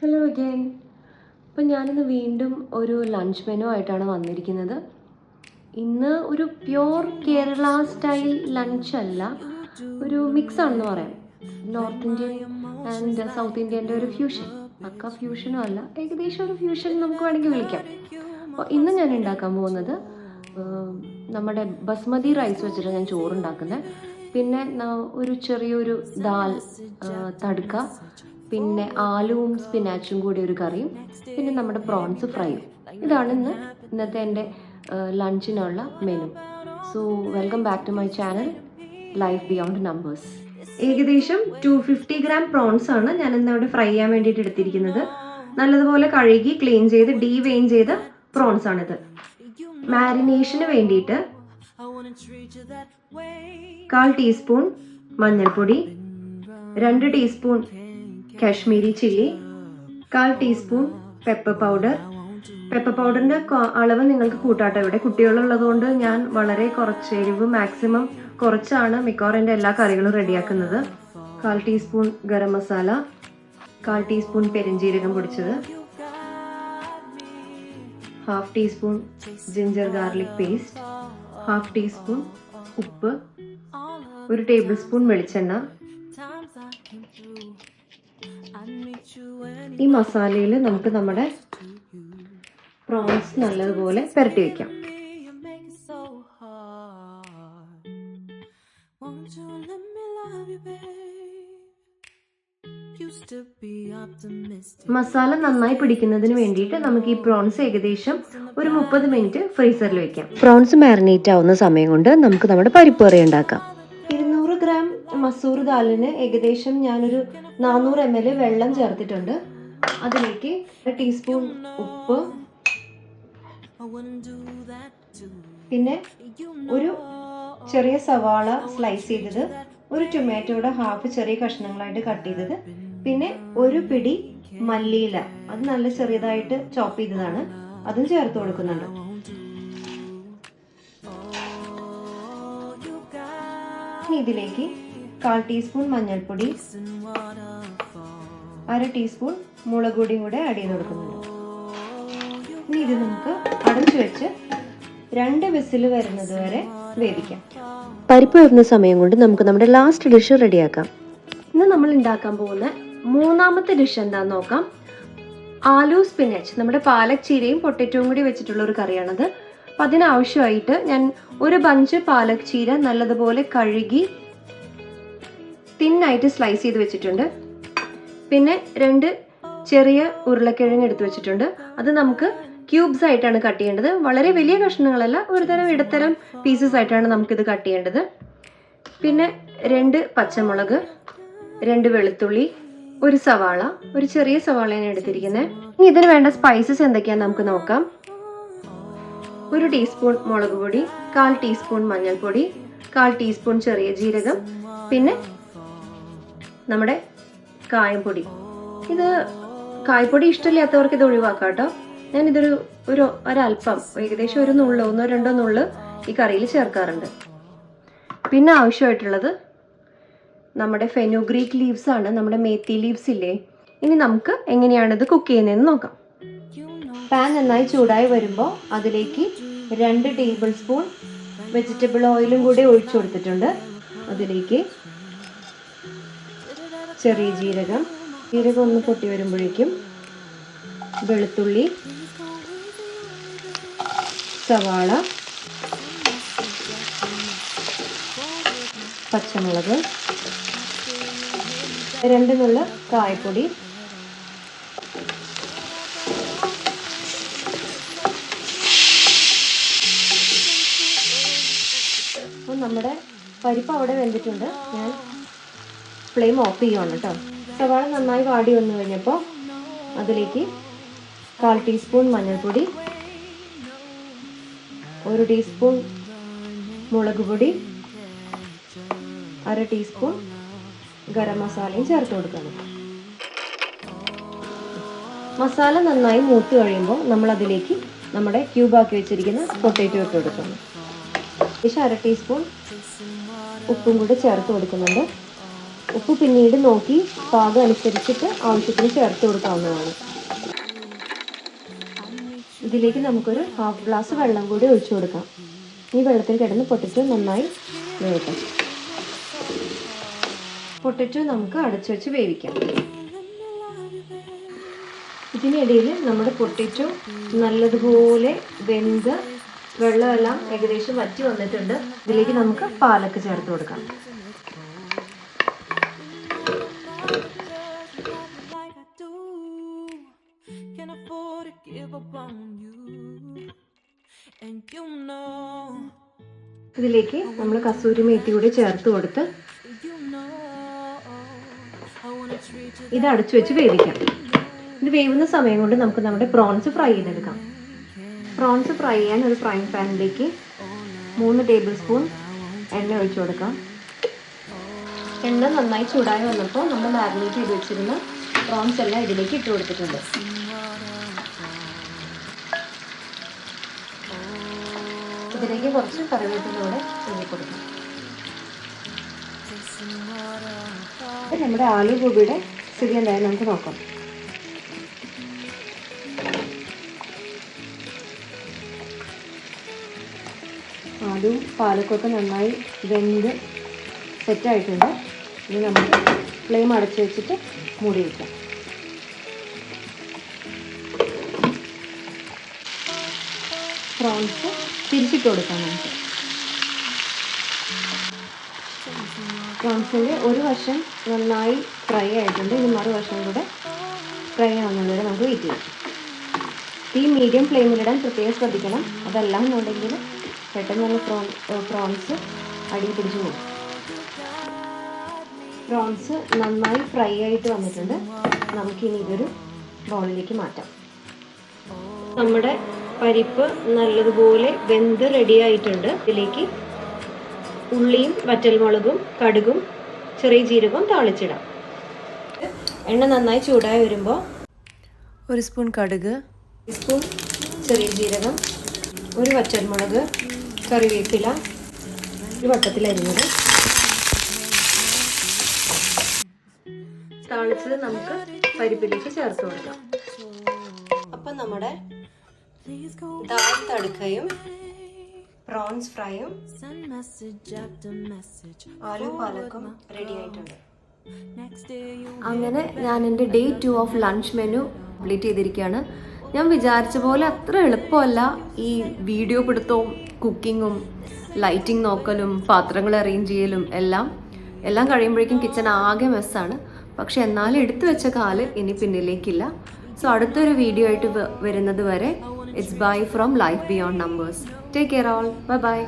Hello again. അപ്പം ഞാനിന്ന് വീണ്ടും ഒരു ലഞ്ച് മെനു ആയിട്ടാണ് വന്നിരിക്കുന്നത്. ഇന്ന് ഒരു പ്യോർ കേരള സ്റ്റൈൽ ലഞ്ച് അല്ല, ഒരു മിക്സ് ആണെന്ന് പറയാം. നോർത്ത് ഇന്ത്യൻ ആൻഡ് സൗത്ത് ഇന്ത്യൻ്റെ ഒരു ഫ്യൂഷൻ, പക്ക ഫ്യൂഷനും അല്ല, ഏകദേശം ഒരു ഫ്യൂഷൻ നമുക്ക് വേണമെങ്കിൽ വിളിക്കാം. അപ്പോൾ ഇന്ന് ഞാൻ ഉണ്ടാക്കാൻ പോകുന്നത് നമ്മുടെ ബസ്മതി റൈസ് വെച്ചിട്ട് ഞാൻ ചോറുണ്ടാക്കുന്നത്. പിന്നെ ഒരു ചെറിയൊരു ദാൽ തടുക്ക, പിന്നെ ആലുവും സ്പിനാച്ചും കൂടി ഒരു കറിയും, പിന്നെ നമ്മുടെ പ്രോൺസ് ഫ്രൈയും. ഇതാണ് ഇന്നത്തെ എൻ്റെ ലഞ്ചിനുള്ള menu. So welcome back to my channel life beyond numbers. ഏകദേശം 250 ഗ്രാം പ്രോൺസ് ആണ് ഞാൻ ഇന്നിവിടെ ഫ്രൈ ചെയ്യാൻ വേണ്ടിയിട്ട് എടുത്തിരിക്കുന്നത്. നല്ലതുപോലെ കഴുകി ക്ലീൻ ചെയ്ത് ഡീവെയിൻ ചെയ്ത പ്രോൺസ് ആണിത്. മാരിനേഷന് വേണ്ടിയിട്ട് 1/4 ടീസ്പൂൺ മഞ്ഞൾപ്പൊടി, 2 teaspoon Kashmiri chilli, 1/4 teaspoon pepper powder. Pepper പൗഡറിൻ്റെ അളവ് നിങ്ങൾക്ക് കൂട്ടാട്ടോ. ഇവിടെ കുട്ടികളുള്ളത് കൊണ്ട് ഞാൻ വളരെ കുറച്ച് എരിവ് മാക്സിമം കുറച്ചാണ് മിക്കവാറും എൻ്റെ എല്ലാ കറികളും റെഡിയാക്കുന്നത്. 1/4 ടീസ്പൂൺ ഗരം മസാല, 1/4 ടീസ്പൂൺ പെരിഞ്ജീരകം പൊടിച്ചത്, 1/2 teaspoon ginger garlic paste, 1/2 teaspoon ഉപ്പ്, 1 ടേബിൾ സ്പൂൺ വെളിച്ചെണ്ണ. ഈ മസാലയിൽ നമുക്ക് നമ്മുടെ പ്രോൺസ് നല്ലതുപോലെ പുരട്ടി വയ്ക്കാം. മസാല നന്നായി പിടിക്കുന്നതിന് വേണ്ടിയിട്ട് നമുക്ക് ഈ പ്രോൺസ് ഏകദേശം ഒരു 30 മിനിറ്റ് ഫ്രീസറിൽ വെക്കാം. പ്രോൺസ് മാരിനേറ്റ് ആവുന്ന സമയം കൊണ്ട് നമുക്ക് നമ്മുടെ പരിപ്പ് കറി ഉണ്ടാക്കാം. 200 ഗ്രാം മസൂർ ദാലിന് ഏകദേശം ഞാനൊരു 400 ml വെള്ളം ചേർത്തിട്ടുണ്ട്. അതിലേക്ക് 1 ടീസ്പൂൺ ഉപ്പ്, പിന്നെ ഒരു ചെറിയ സവാള സ്ലൈസ് ചെയ്തത്, ഒരു ടൊമാറ്റോയുടെ ഹാഫ് ചെറിയ കഷ്ണങ്ങളായിട്ട് കട്ട് ചെയ്തത്, പിന്നെ ഒരു പിടി മല്ലിയില, അത് നല്ല ചെറിയതായിട്ട് ചോപ്പ് ചെയ്തതാണ്, അതും ചേർത്ത് കൊടുക്കുന്നുണ്ട്. ഇതിലേക്ക് 1/4 ടീസ്പൂൺ മഞ്ഞൾപ്പൊടി, 1/2 ടീസ്പൂൺ മുളക് പൊടിയും കൂടെ ആഡ് ചെയ്ത് കൊടുക്കുന്നുണ്ട്. ഇനി ഇത് നമുക്ക് അടച്ചു വെച്ച് 2 വിസിൽ വരുന്നത് വരെ വേവിക്കാം. പരിപ്പ് വരുന്ന സമയം കൊണ്ട് നമുക്ക് നമ്മുടെ ലാസ്റ്റ് ഡിഷ് റെഡിയാക്കാം. ഇന്ന് നമ്മൾ ഉണ്ടാക്കാൻ പോകുന്ന മൂന്നാമത്തെ ഡിഷ് എന്താണെന്ന് നോക്കാം. ആലു സ്പിനാച്ച്, നമ്മുടെ പാലക് ചീരയും പൊട്ടറ്റോയും കൂടി വെച്ചിട്ടുള്ള ഒരു കറിയാണത്. അപ്പം അതിനാവശ്യമായിട്ട് ഞാൻ ഒരു ബഞ്ച് പാലക് ചീര നല്ലതുപോലെ കഴുകി തിന്നായിട്ട് സ്ലൈസ് ചെയ്ത് വെച്ചിട്ടുണ്ട്. പിന്നെ 2 ചെറിയ ഉരുളക്കിഴങ്ങ് എടുത്ത് വെച്ചിട്ടുണ്ട്. അത് നമുക്ക് ക്യൂബ്സ് ആയിട്ടാണ് കട്ട് ചെയ്യേണ്ടത്. വളരെ വലിയ കഷ്ണങ്ങളല്ല, ഒരു തരം ഇടത്തരം പീസസ് ആയിട്ടാണ് നമുക്കിത് കട്ട് ചെയ്യേണ്ടത്. പിന്നെ 2 പച്ചമുളക്, 2 വെളുത്തുള്ളി, ഒരു സവാള, ഒരു ചെറിയ സവാളയാണ് എടുത്തിരിക്കുന്നത്. ഇനി ഇതിന് വേണ്ട സ്പൈസസ് എന്തൊക്കെയാണെന്ന് നമുക്ക് നോക്കാം. 1 ടീസ്പൂൺ മുളക് പൊടി, 1/4 ടീസ്പൂൺ മഞ്ഞൾപ്പൊടി, 1/4 ടീസ്പൂൺ ചെറിയ ജീരകം, പിന്നെ നമ്മുടെ കായംപൊടി. ഇത് കായപ്പൊടി ഇഷ്ടമില്ലാത്തവർക്ക് ഇത് ഒഴിവാക്കാം കേട്ടോ. ഞാനിതൊരു ഒരല്പം, ഏകദേശം ഒരു നുള്ള്, 1-2 നുള്ള് ഈ കറിയിൽ ചേർക്കാറുണ്ട്. പിന്നെ ആവശ്യമായിട്ടുള്ളത് നമ്മുടെ ഫെനുഗ്രീക്ക് ലീവ്സ് ആണ്, നമ്മുടെ മേത്തി ലീവ്സ് ഇല്ലേ. ഇനി നമുക്ക് എങ്ങനെയാണ് ഇത് കുക്ക് ചെയ്യുന്നതെന്ന് നോക്കാം. പാൻ നന്നായി ചൂടായി വരുമ്പോൾ അതിലേക്ക് 2 ടേബിൾ സ്പൂൺ വെജിറ്റബിൾ ഓയിലും കൂടി ഒഴിച്ചു കൊടുത്തിട്ടുണ്ട്. അതിലേക്ക് ചെറിയ ജീരകം ഒന്ന് പൊട്ടി വരുമ്പോഴേക്കും വെളുത്തുള്ളി, സവാള, പച്ചമുളക്, 2 നുള്ള് കായപ്പൊടി, അപ്പോൾ നമ്മുടെ പരിപ്പ് അവിടെ വെന്തിട്ടുണ്ട്. ഞാൻ ഫ്ലെയിം ഓഫ് ചെയ്യുകയാണ് കേട്ടോ. സവാള നന്നായി വാടി വന്നു കഴിഞ്ഞപ്പോൾ അതിലേക്ക് 1/4 ടീസ്പൂൺ മഞ്ഞൾപ്പൊടി, 1 ടീസ്പൂൺ മുളക് പൊടി, 1/2 ടീസ്പൂൺ ഗരം മസാലയും ചേർത്ത് കൊടുക്കണം. മസാല നന്നായി മൂത്ത് കഴിയുമ്പോൾ നമ്മൾ അതിലേക്ക് നമ്മുടെ ക്യൂബാക്കി വെച്ചിരിക്കുന്ന പൊട്ടാറ്റോ ഇട്ട് കൊടുക്കണം. ഏകദേശം 1/2 ടീസ്പൂൺ ഉപ്പും കൂടി ചേർത്ത് കൊടുക്കുന്നുണ്ട്. ഉപ്പ് പിന്നീട് നോക്കി പാകം അനുസരിച്ചിട്ട് ആവശ്യത്തിന് ചേർത്ത് കൊടുക്കാവുന്നതാണ്. ഇതിലേക്ക് നമുക്കൊരു 1/2 ഗ്ലാസ് വെള്ളം കൂടി ഒഴിച്ചു കൊടുക്കാം. ഈ വെള്ളത്തിൽ കിടന്ന് പൊട്ടറ്റോ നന്നായി വേവട്ടെ. പൊട്ടറ്റോ നമുക്ക് അടച്ചു വെച്ച് വേവിക്കാം. ഇതിനിടയിൽ നമ്മുടെ പൊട്ടറ്റോ നല്ലതുപോലെ വെന്ത് വെള്ളമെല്ലാം ഏകദേശം വറ്റി വന്നിട്ടുണ്ട്. ഇതിലേക്ക് നമുക്ക് പാലൊക്കെ ചേർത്ത് കൊടുക്കാം. ഇതിലേക്ക് നമ്മൾ കസൂരി മേത്തി കൂടി ചേർത്ത് കൊടുത്ത് ഇത് അടച്ചു വെച്ച് വേവിക്കാം. ഇത് വേവുന്ന സമയം കൊണ്ട് നമുക്ക് നമ്മുടെ പ്രോൺസ് ഫ്രൈ ചെയ്തെടുക്കാം. പ്രോൺസ് ഫ്രൈ ചെയ്യാൻ ഒരു ഫ്രൈങ് പാനിലേക്ക് 3 ടേബിൾ സ്പൂൺ എണ്ണ ഒഴിച്ചു കൊടുക്കാം. എണ്ണ നന്നായി ചൂടായി വന്നപ്പോൾ നമ്മൾ മാരിനേറ്റ് ചെയ്ത് വെച്ചിരുന്ന പ്രോൺസ് എല്ലാം ഇതിലേക്ക് ഇട്ട് കൊടുത്തിട്ടുണ്ട്. ഇതിലേക്ക് കുറച്ച് കറിവേപ്പിലൂടെ ഇട്ട് കൊടുക്കാം. നമ്മുടെ ആലു ഗോപിയുടെ സ്ഥിതി എന്തായാലും നമുക്ക് നോക്കാം. ആലു പാലക്കൊക്കെ നന്നായി വെന്ത് സെറ്റായിട്ടുണ്ട്. ഇനി നമുക്ക് ഫ്ലെയിം അടച്ച് വെച്ചിട്ട് മൂടി വയ്ക്കാം. പ്രോൺസ് തിരിച്ചിട്ട് കൊടുക്കാം നമുക്ക്. പ്രോൺസിൻ്റെ ഒരു വശം നന്നായി ഫ്രൈ ആയിട്ടുണ്ട്. ഇനി മറുവശം കൂടെ ഫ്രൈ ആവുന്നതുവരെ നമുക്ക് വെയിറ്റ് ചെയ്യാം. തീ മീഡിയം ഫ്ലെയിമിലിടാൻ പ്രത്യേകം ശ്രദ്ധിക്കണം. അതെല്ലാം എന്നുണ്ടെങ്കിൽ പെട്ടെന്ന് പ്രോൺസ് അടി പിടിച്ചു പോകും. പ്രോൺസ് നന്നായി ഫ്രൈ ആയിട്ട് വന്നിട്ടുണ്ട്. നമുക്കിനി ഇതൊരു ബൗളിലേക്ക് മാറ്റാം. നമ്മുടെ പരിപ്പ് നല്ലതുപോലെ വെന്ത് റെഡി ആയിട്ടുണ്ട്. ഇതിലേക്ക് ഉള്ളിയും വറ്റൽമുളകും കടുകും ചെറിയ ജീരകവും താളിച്ചിടാം. എണ്ണ നന്നായി ചൂടായി വരുമ്പോൾ 1 സ്പൂൺ കടുക്, 1 സ്പൂൺ ചെറിയ ജീരകം, 1 വറ്റൽമുളക്, കറിവേപ്പില ഒരു വട്ടത്തിലരിഞ്ഞത് താളിച്ചത് നമുക്ക് പരിപ്പിലേക്ക് ചേർത്ത് കൊടുക്കാം. അപ്പം നമ്മുടെ ദാൽ തടുക്കയും പ്രോൺസ് ഫ്രൈയും ആലു പാലക്കും റെഡി ആയിട്ടുണ്ട്. അങ്ങനെ ഞാൻ എൻ്റെ day 2 of lunch menu complete ചെയ്തിരിക്കുകയാണ്. ഞാൻ വിചാരിച്ച പോലെ അത്ര എളുപ്പമല്ല ഈ വീഡിയോ പിടുത്തവും കുക്കിങ്ങും ലൈറ്റിംഗ് നോക്കലും പാത്രങ്ങൾ അറേഞ്ച് ചെയ്യലും എല്ലാം കഴിയുമ്പോഴേക്കും കിച്ചൺ ആകെ മെസ്സാണ്. പക്ഷെ എന്നാലും എടുത്തു വെച്ച കാല് ഇനി പിന്നിലേക്കില്ല. സോ അടുത്തൊരു വീഡിയോ ആയിട്ട് വരുന്നത് വരെ it's bye from life beyond numbers. Take care all. Bye bye.